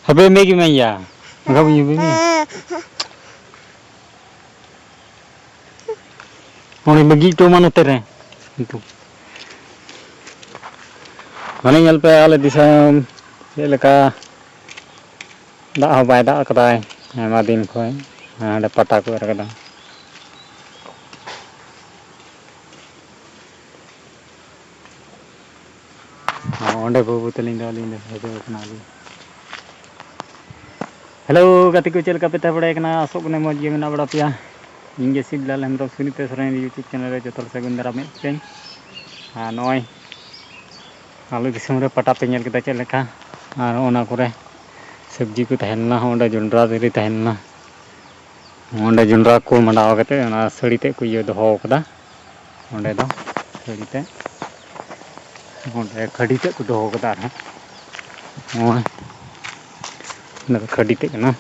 Habe Maggie Maya. Enggak punya baby. Mau begitu mana tereng? Itu. Mana yang pe ala disam, leka dak habai dak kedai, madin koi, ada pataku ada kadang. Onde babu telinga linda, ada kenali. Hello, katiku cel kapita bade kana asok ne moj gemena bada pia. Inge Siblal Hembrok Sunita Soren YouTube channel re jotor sagun dara met pen. Ha noi. Alu disum re pata pe nyel kita cel leka. Ar ona kore sabji ko tahenna onde jondra diri tahenna. Onde jondra ko mandaw kate ona sari te ko ye doho kada. Onde do sari te. Onde khadi te ko doho kada ha. Oi. Na khadi te kana.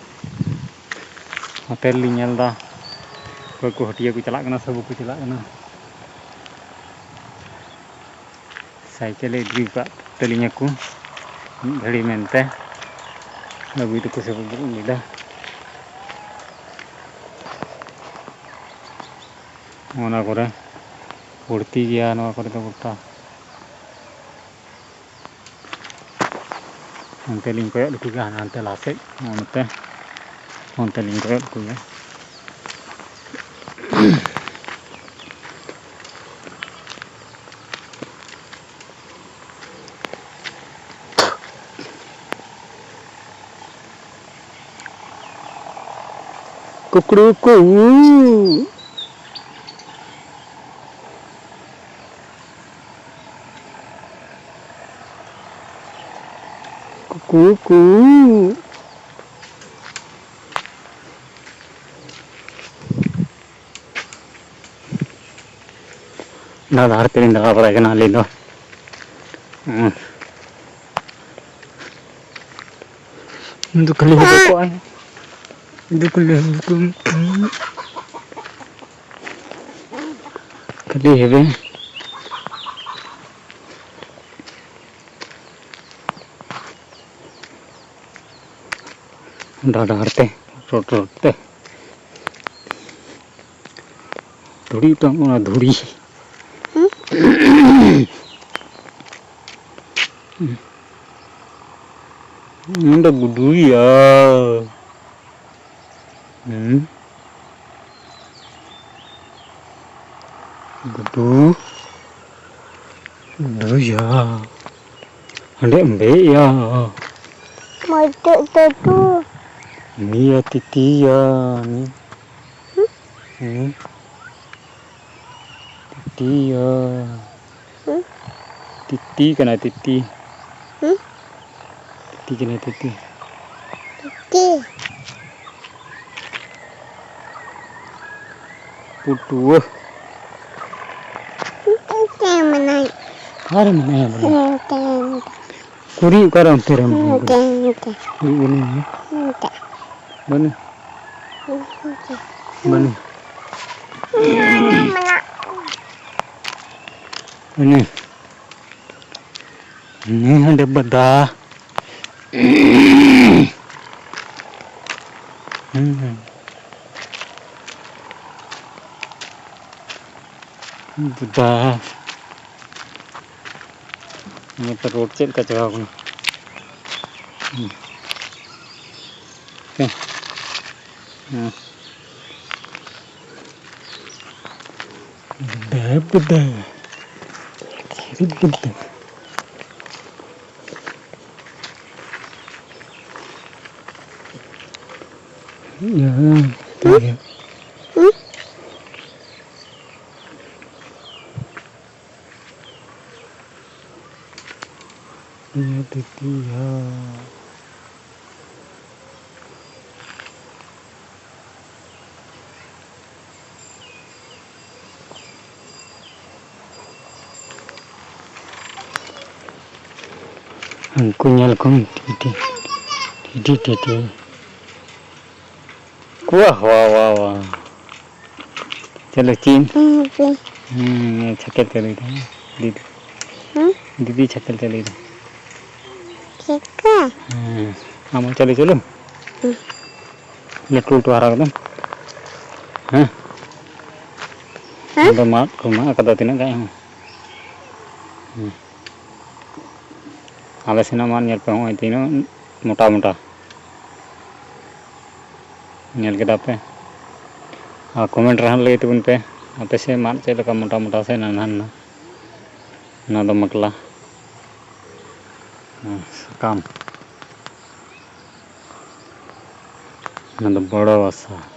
Hotel li nyel da. Ko hatiya ko chalak kana sabu ko chalak kana. Cycle idri ka telinya ko ghadi mente lagu itu ko sabu nida ona kore urti gya no kore to gutta ante ling ko lu ga ante lase onte ling ko ku ya Kukuruku. Kuku. Nah, dah arti ini dah apa lagi nak lihat? Itu kali itu kok ay. Itu kali itu. Kali hebe. Dah arti. Rot te. Duri tu mana duri. Ini gudu ya. Gudu ya. Ada embe ya. Mati tu. Ni ya titi ya ni. Titi ya. Titi kena titi. Titi kena titi. Titi. Putu. Mana? Hari mana ya bela? Teng. Kuri karam teram. Teng. Ini. Mana? Mana? Mana? Ini ada bedah. Bedah. Ini perut cek kacau aku. Bedah. Ya, ya. Ya, titi ya. Aku nyalkong titi. Wah. चलो चीन छक्कर चली था दीदी छक्कर चली था Ika. Kamu cari dulu. Letul tu harap kan? Hah? Ada mat rumah kata tina kayak. Alas ina man nyel pehong tina muta-muta. Nyel kita pe. Komen rahan lagi tu pun pe. Apa sih mat cek leka muta-muta saya nanan. Nado makla. Kam. Nado bada wasa.